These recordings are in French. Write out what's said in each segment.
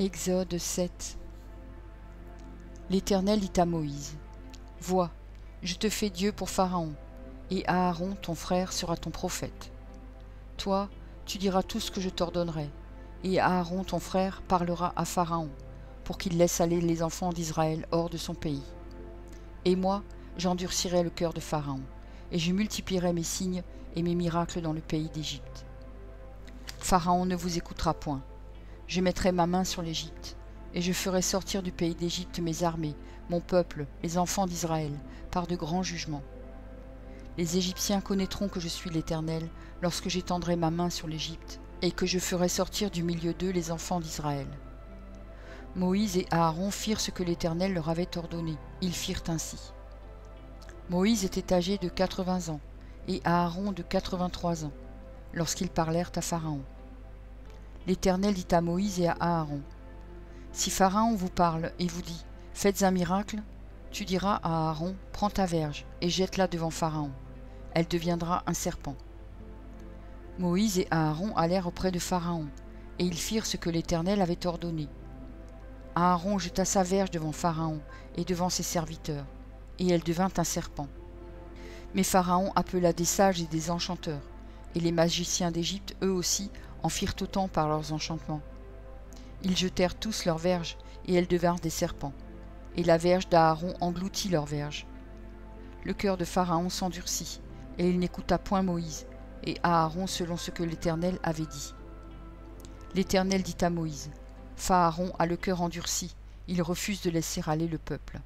Exode 7. L'Éternel dit à Moïse: Vois, je te fais Dieu pour Pharaon, et Aaron ton frère sera ton prophète. Toi, tu diras tout ce que je t'ordonnerai, et Aaron ton frère parlera à Pharaon, pour qu'il laisse aller les enfants d'Israël hors de son pays. Et moi, j'endurcirai le cœur de Pharaon, et je multiplierai mes signes et mes miracles dans le pays d'Égypte. Pharaon ne vous écoutera point. Je mettrai ma main sur l'Égypte, et je ferai sortir du pays d'Égypte mes armées, mon peuple, les enfants d'Israël, par de grands jugements. Les Égyptiens connaîtront que je suis l'Éternel, lorsque j'étendrai ma main sur l'Égypte, et que je ferai sortir du milieu d'eux les enfants d'Israël. Moïse et Aaron firent ce que l'Éternel leur avait ordonné. Ils firent ainsi. Moïse était âgé de 80 ans, et Aaron de 83 ans, lorsqu'ils parlèrent à Pharaon. L'Éternel dit à Moïse et à Aaron: Si Pharaon vous parle et vous dit: Faites un miracle, tu diras à Aaron: Prends ta verge et jette-la devant Pharaon. Elle deviendra un serpent. Moïse et Aaron allèrent auprès de Pharaon, et ils firent ce que l'Éternel avait ordonné. Aaron jeta sa verge devant Pharaon et devant ses serviteurs, et elle devint un serpent. Mais Pharaon appela des sages et des enchanteurs, et les magiciens d'Égypte, eux aussi, en firent autant par leurs enchantements. Ils jetèrent tous leurs verges, et elles devinrent des serpents, et la verge d'Aaron engloutit leurs verges. Le cœur de Pharaon s'endurcit, et il n'écouta point Moïse et Aaron selon ce que l'Éternel avait dit. L'Éternel dit à Moïse: Pharaon a le cœur endurci, il refuse de laisser aller le peuple.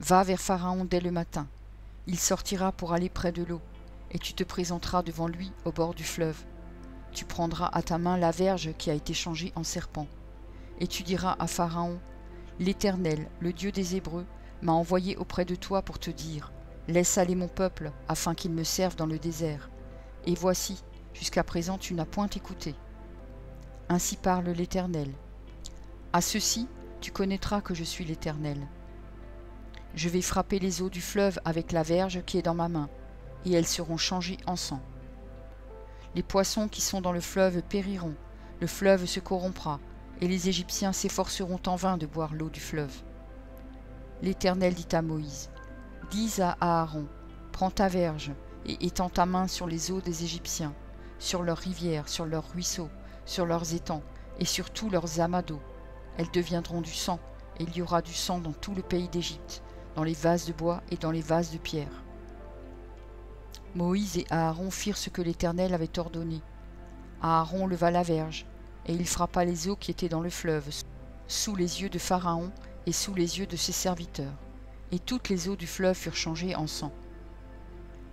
Va vers Pharaon dès le matin, il sortira pour aller près de l'eau, et tu te présenteras devant lui au bord du fleuve. Tu prendras à ta main la verge qui a été changée en serpent, et tu diras à Pharaon: L'Éternel, le Dieu des Hébreux, m'a envoyé auprès de toi pour te dire: Laisse aller mon peuple, afin qu'il me serve dans le désert. Et voici, jusqu'à présent tu n'as point écouté. Ainsi parle l'Éternel. À ceci, tu connaîtras que je suis l'Éternel. Je vais frapper les eaux du fleuve avec la verge qui est dans ma main, et elles seront changées en sang. Les poissons qui sont dans le fleuve périront, le fleuve se corrompra, et les Égyptiens s'efforceront en vain de boire l'eau du fleuve. L'Éternel dit à Moïse: Dis à Aaron: Prends ta verge, et étends ta main sur les eaux des Égyptiens, sur leurs rivières, sur leurs ruisseaux, sur leurs étangs, et sur tous leurs amas d'eau. Elles deviendront du sang, et il y aura du sang dans tout le pays d'Égypte, dans les vases de bois et dans les vases de pierre. Moïse et Aaron firent ce que l'Éternel avait ordonné. Aaron leva la verge, et il frappa les eaux qui étaient dans le fleuve, sous les yeux de Pharaon et sous les yeux de ses serviteurs, et toutes les eaux du fleuve furent changées en sang.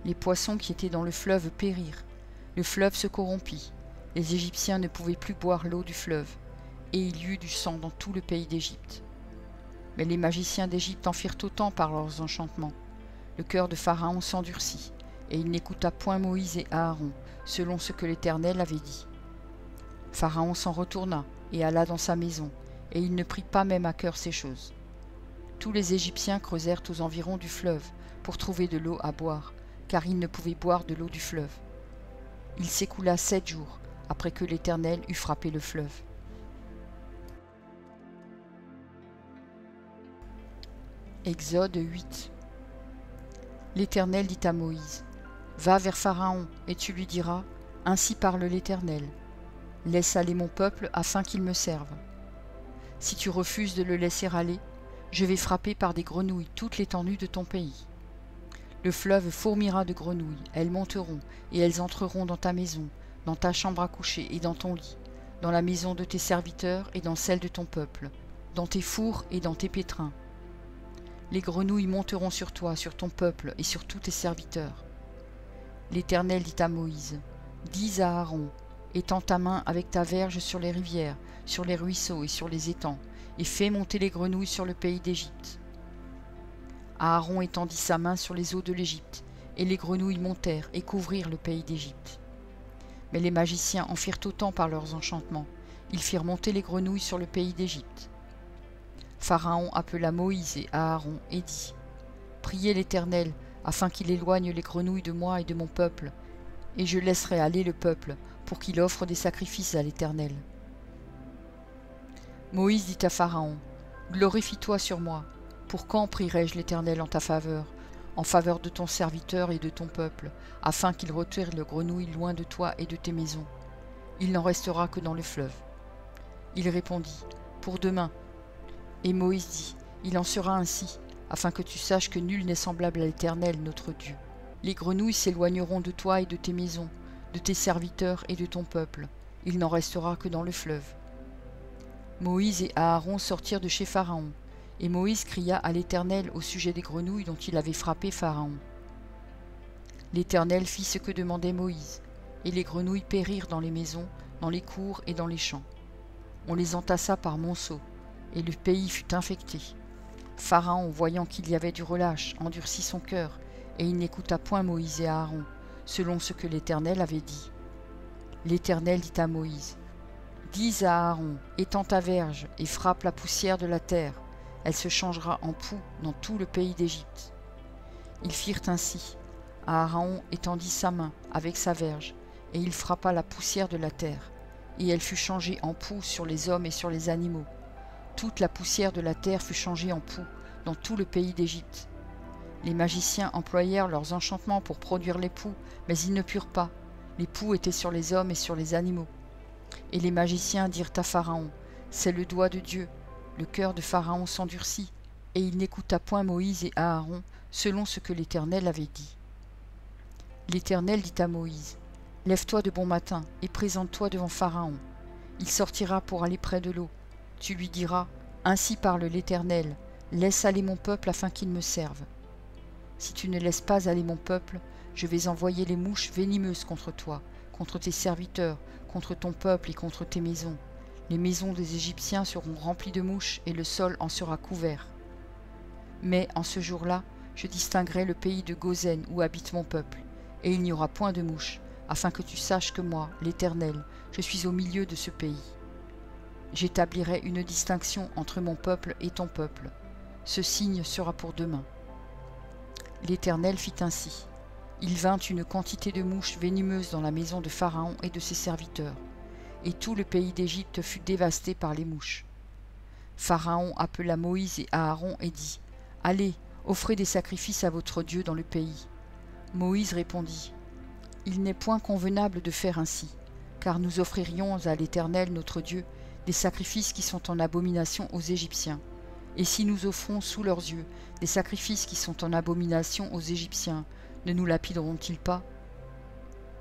Les poissons qui étaient dans le fleuve périrent, le fleuve se corrompit, les Égyptiens ne pouvaient plus boire l'eau du fleuve, et il y eut du sang dans tout le pays d'Égypte. Mais les magiciens d'Égypte en firent autant par leurs enchantements. Le cœur de Pharaon s'endurcit, et il n'écouta point Moïse et Aaron, selon ce que l'Éternel avait dit. Pharaon s'en retourna et alla dans sa maison, et il ne prit pas même à cœur ces choses. Tous les Égyptiens creusèrent aux environs du fleuve pour trouver de l'eau à boire, car ils ne pouvaient boire de l'eau du fleuve. Il s'écoula 7 jours après que l'Éternel eut frappé le fleuve. Exode 8. L'Éternel dit à Moïse: Va vers Pharaon, et tu lui diras: Ainsi parle l'Éternel. Laisse aller mon peuple afin qu'il me serve. Si tu refuses de le laisser aller, je vais frapper par des grenouilles toute l'étendue de ton pays. Le fleuve fourmillera de grenouilles, elles monteront, et elles entreront dans ta maison, dans ta chambre à coucher et dans ton lit, dans la maison de tes serviteurs et dans celle de ton peuple, dans tes fours et dans tes pétrins. Les grenouilles monteront sur toi, sur ton peuple et sur tous tes serviteurs. L'Éternel dit à Moïse: Dis à Aaron: Étends ta main avec ta verge sur les rivières, sur les ruisseaux et sur les étangs, et fais monter les grenouilles sur le pays d'Égypte. Aaron étendit sa main sur les eaux de l'Égypte, et les grenouilles montèrent et couvrirent le pays d'Égypte. Mais les magiciens en firent autant par leurs enchantements. Ils firent monter les grenouilles sur le pays d'Égypte. Pharaon appela Moïse et Aaron et dit: Priez l'Éternel, afin qu'il éloigne les grenouilles de moi et de mon peuple, et je laisserai aller le peuple, pour qu'il offre des sacrifices à l'Éternel. Moïse dit à Pharaon, « Glorifie-toi sur moi. Pour quand prierai-je l'Éternel en faveur de ton serviteur et de ton peuple, afin qu'il retire le grenouille loin de toi et de tes maisons? Il n'en restera que dans le fleuve. » Il répondit, « Pour demain. » Et Moïse dit, « Il en sera ainsi, afin que tu saches que nul n'est semblable à l'Éternel notre Dieu. Les grenouilles s'éloigneront de toi et de tes maisons, de tes serviteurs et de ton peuple. Il n'en restera que dans le fleuve. » Moïse et Aaron sortirent de chez Pharaon, et Moïse cria à l'Éternel au sujet des grenouilles dont il avait frappé Pharaon. L'Éternel fit ce que demandait Moïse, et les grenouilles périrent dans les maisons, dans les cours et dans les champs. On les entassa par monceaux, et le pays fut infecté. Pharaon, voyant qu'il y avait du relâche, endurcit son cœur, et il n'écouta point Moïse et Aaron, selon ce que l'Éternel avait dit. L'Éternel dit à Moïse, « Dis à Aaron, étends ta verge et frappe la poussière de la terre, elle se changera en poux dans tout le pays d'Égypte. » Ils firent ainsi. Aaron étendit sa main avec sa verge, et il frappa la poussière de la terre, et elle fut changée en poux sur les hommes et sur les animaux. Toute la poussière de la terre fut changée en poux dans tout le pays d'Égypte. Les magiciens employèrent leurs enchantements pour produire les poux, mais ils ne purent pas. Les poux étaient sur les hommes et sur les animaux. Et les magiciens dirent à Pharaon, « C'est le doigt de Dieu. » Le cœur de Pharaon s'endurcit, et il n'écouta point Moïse et Aaron, selon ce que l'Éternel avait dit. L'Éternel dit à Moïse, « Lève-toi de bon matin, et présente-toi devant Pharaon. Il sortira pour aller près de l'eau. Tu lui diras, « Ainsi parle l'Éternel, laisse aller mon peuple afin qu'il me serve. Si tu ne laisses pas aller mon peuple, je vais envoyer les mouches venimeuses contre toi, contre tes serviteurs, contre ton peuple et contre tes maisons. Les maisons des Égyptiens seront remplies de mouches et le sol en sera couvert. Mais en ce jour-là, je distinguerai le pays de Gozen où habite mon peuple, et il n'y aura point de mouches, afin que tu saches que moi, l'Éternel, je suis au milieu de ce pays. J'établirai une distinction entre mon peuple et ton peuple. Ce signe sera pour demain. » L'Éternel fit ainsi. Il vint une quantité de mouches venimeuses dans la maison de Pharaon et de ses serviteurs, et tout le pays d'Égypte fut dévasté par les mouches. Pharaon appela Moïse et Aaron et dit, « Allez, offrez des sacrifices à votre Dieu dans le pays. » Moïse répondit, « Il n'est point convenable de faire ainsi, car nous offririons à l'Éternel notre Dieu des sacrifices qui sont en abomination aux Égyptiens. Et si nous offrons sous leurs yeux des sacrifices qui sont en abomination aux Égyptiens, ne nous lapideront-ils pas?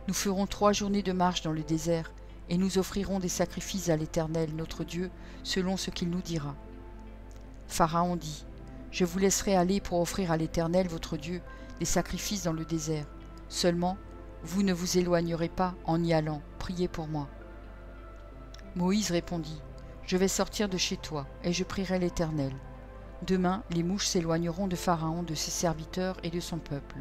Nous ferons 3 journées de marche dans le désert, et nous offrirons des sacrifices à l'Éternel notre Dieu, selon ce qu'il nous dira. » Pharaon dit, « Je vous laisserai aller pour offrir à l'Éternel votre Dieu des sacrifices dans le désert. Seulement, vous ne vous éloignerez pas en y allant, priez pour moi. » Moïse répondit, « Je vais sortir de chez toi, et je prierai l'Éternel. Demain, les mouches s'éloigneront de Pharaon, de ses serviteurs et de son peuple.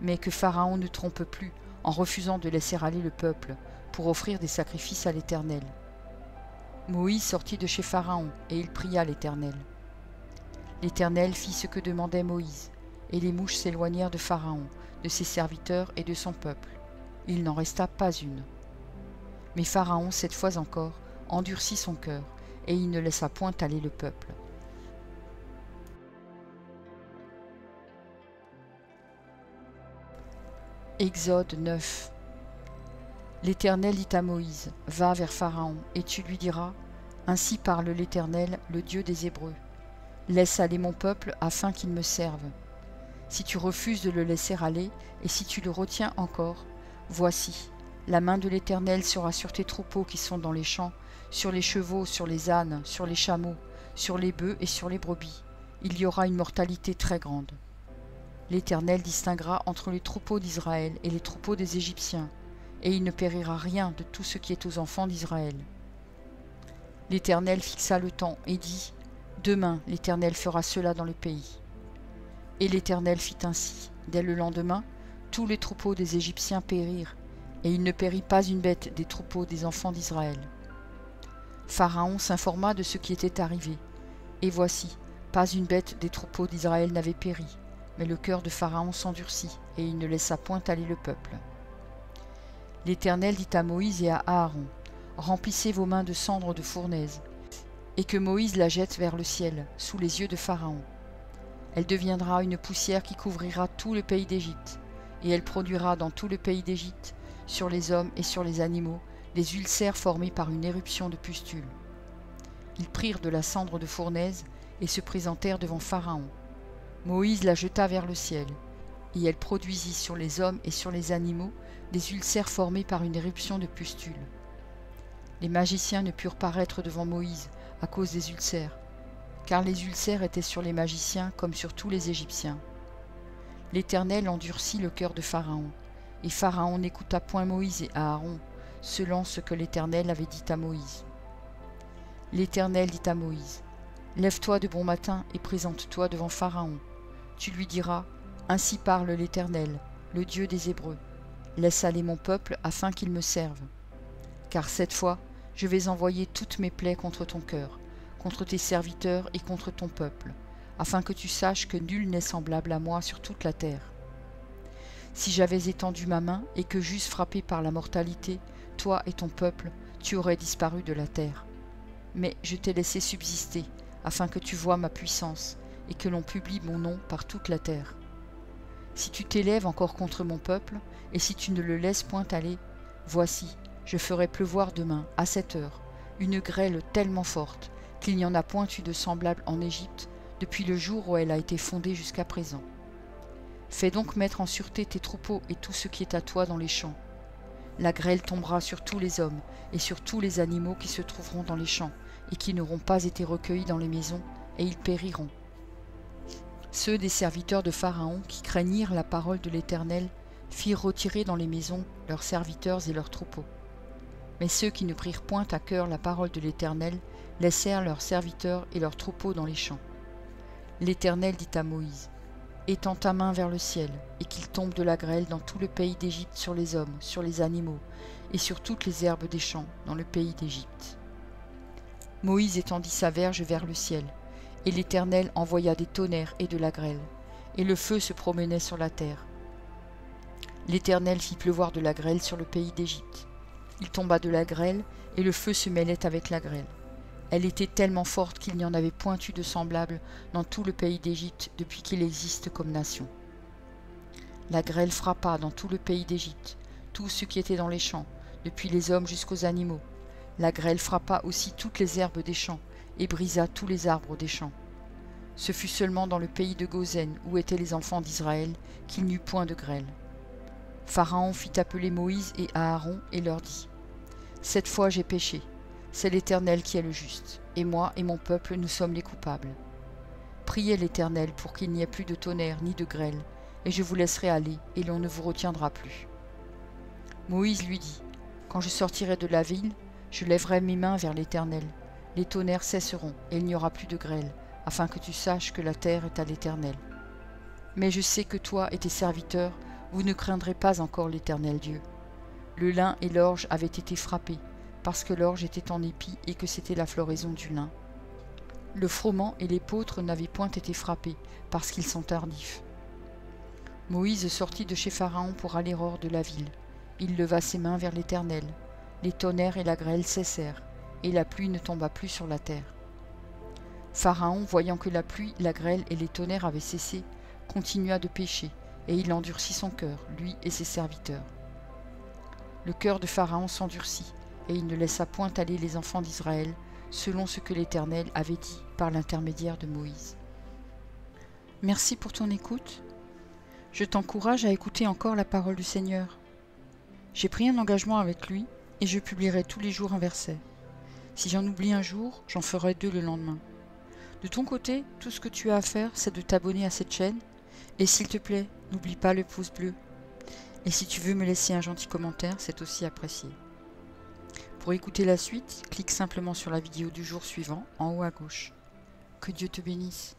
Mais que Pharaon ne trompe plus en refusant de laisser aller le peuple pour offrir des sacrifices à l'Éternel. » Moïse sortit de chez Pharaon, et il pria l'Éternel. L'Éternel fit ce que demandait Moïse, et les mouches s'éloignèrent de Pharaon, de ses serviteurs et de son peuple. Il n'en resta pas une. Mais Pharaon, cette fois encore, endurcit son cœur, et il ne laissa point aller le peuple. Exode 9. L'Éternel dit à Moïse, « Va vers Pharaon, et tu lui diras, « Ainsi parle l'Éternel, le Dieu des Hébreux. Laisse aller mon peuple afin qu'il me serve. Si tu refuses de le laisser aller, et si tu le retiens encore, voici, la main de l'Éternel sera sur tes troupeaux qui sont dans les champs, sur les chevaux, sur les ânes, sur les chameaux, sur les bœufs et sur les brebis. Il y aura une mortalité très grande. L'Éternel distinguera entre les troupeaux d'Israël et les troupeaux des Égyptiens, et il ne périra rien de tout ce qui est aux enfants d'Israël. » L'Éternel fixa le temps et dit, « Demain l'Éternel fera cela dans le pays. » Et l'Éternel fit ainsi. Dès le lendemain, tous les troupeaux des Égyptiens périrent, et il ne périt pas une bête des troupeaux des enfants d'Israël. Pharaon s'informa de ce qui était arrivé, et voici, pas une bête des troupeaux d'Israël n'avait péri, mais le cœur de Pharaon s'endurcit, et il ne laissa point aller le peuple. L'Éternel dit à Moïse et à Aaron, « Remplissez vos mains de cendres de fournaise, et que Moïse la jette vers le ciel, sous les yeux de Pharaon. Elle deviendra une poussière qui couvrira tout le pays d'Égypte, et elle produira dans tout le pays d'Égypte, sur les hommes et sur les animaux, des ulcères formés par une éruption de pustules. Ils prirent de la cendre de fournaise et se présentèrent devant Pharaon. Moïse la jeta vers le ciel, et elle produisit sur les hommes et sur les animaux des ulcères formés par une éruption de pustules. Les magiciens ne purent paraître devant Moïse à cause des ulcères, car les ulcères étaient sur les magiciens comme sur tous les Égyptiens. L'Éternel endurcit le cœur de Pharaon, et Pharaon n'écouta point Moïse et Aaron, selon ce que l'Éternel avait dit à Moïse. L'Éternel dit à Moïse, « Lève-toi de bon matin et présente-toi devant Pharaon. Tu lui diras, « Ainsi parle l'Éternel, le Dieu des Hébreux. Laisse aller mon peuple afin qu'il me serve. Car cette fois, je vais envoyer toutes mes plaies contre ton cœur, contre tes serviteurs et contre ton peuple, afin que tu saches que nul n'est semblable à moi sur toute la terre. Si j'avais étendu ma main et que j'eusse frappé par la mortalité, toi et ton peuple, tu aurais disparu de la terre. Mais je t'ai laissé subsister, afin que tu voies ma puissance, et que l'on publie mon nom par toute la terre. Si tu t'élèves encore contre mon peuple, et si tu ne le laisses point aller, voici, je ferai pleuvoir demain, à cette heure, une grêle tellement forte, qu'il n'y en a point eu de semblable en Égypte, depuis le jour où elle a été fondée jusqu'à présent. Fais donc mettre en sûreté tes troupeaux et tout ce qui est à toi dans les champs. La grêle tombera sur tous les hommes et sur tous les animaux qui se trouveront dans les champs, et qui n'auront pas été recueillis dans les maisons, et ils périront. Ceux des serviteurs de Pharaon qui craignirent la parole de l'Éternel firent retirer dans les maisons leurs serviteurs et leurs troupeaux. Mais ceux qui ne prirent point à cœur la parole de l'Éternel laissèrent leurs serviteurs et leurs troupeaux dans les champs. L'Éternel dit à Moïse, « Étends ta main vers le ciel, et qu'il tombe de la grêle dans tout le pays d'Égypte sur les hommes, sur les animaux, et sur toutes les herbes des champs dans le pays d'Égypte. » Moïse étendit sa verge vers le ciel, et l'Éternel envoya des tonnerres et de la grêle, et le feu se promenait sur la terre. L'Éternel fit pleuvoir de la grêle sur le pays d'Égypte. Il tomba de la grêle, et le feu se mêlait avec la grêle. Elle était tellement forte qu'il n'y en avait point eu de semblable dans tout le pays d'Égypte depuis qu'il existe comme nation. La grêle frappa dans tout le pays d'Égypte, tout ce qui était dans les champs, depuis les hommes jusqu'aux animaux. La grêle frappa aussi toutes les herbes des champs, et brisa tous les arbres des champs. Ce fut seulement dans le pays de Gozen, où étaient les enfants d'Israël, qu'il n'y eut point de grêle. Pharaon fit appeler Moïse et Aaron, et leur dit, « Cette fois j'ai péché. C'est l'Éternel qui est le juste, et moi et mon peuple nous sommes les coupables. Priez l'Éternel pour qu'il n'y ait plus de tonnerre ni de grêle, et je vous laisserai aller, et l'on ne vous retiendra plus. » Moïse lui dit, « Quand je sortirai de la ville, je lèverai mes mains vers l'Éternel. Les tonnerres cesseront, et il n'y aura plus de grêle, afin que tu saches que la terre est à l'Éternel. Mais je sais que toi et tes serviteurs, vous ne craindrez pas encore l'Éternel Dieu. Le lin et l'orge avaient été frappés, parce que l'orge était en épi et que c'était la floraison du lin. Le froment et l'épeautre n'avaient point été frappés, parce qu'ils sont tardifs. Moïse sortit de chez Pharaon pour aller hors de la ville. Il leva ses mains vers l'Éternel. Les tonnerres et la grêle cessèrent, et la pluie ne tomba plus sur la terre. Pharaon, voyant que la pluie, la grêle et les tonnerres avaient cessé, continua de pécher, et il endurcit son cœur, lui et ses serviteurs. Le cœur de Pharaon s'endurcit, et il ne laissa point aller les enfants d'Israël, selon ce que l'Éternel avait dit par l'intermédiaire de Moïse. Merci pour ton écoute. Je t'encourage à écouter encore la parole du Seigneur. J'ai pris un engagement avec lui, et je publierai tous les jours un verset. Si j'en oublie un jour, j'en ferai 2 le lendemain. De ton côté, tout ce que tu as à faire, c'est de t'abonner à cette chaîne, et s'il te plaît, n'oublie pas le pouce bleu. Et si tu veux me laisser un gentil commentaire, c'est aussi apprécié. Pour écouter la suite, clique simplement sur la vidéo du jour suivant, en haut à gauche. Que Dieu te bénisse.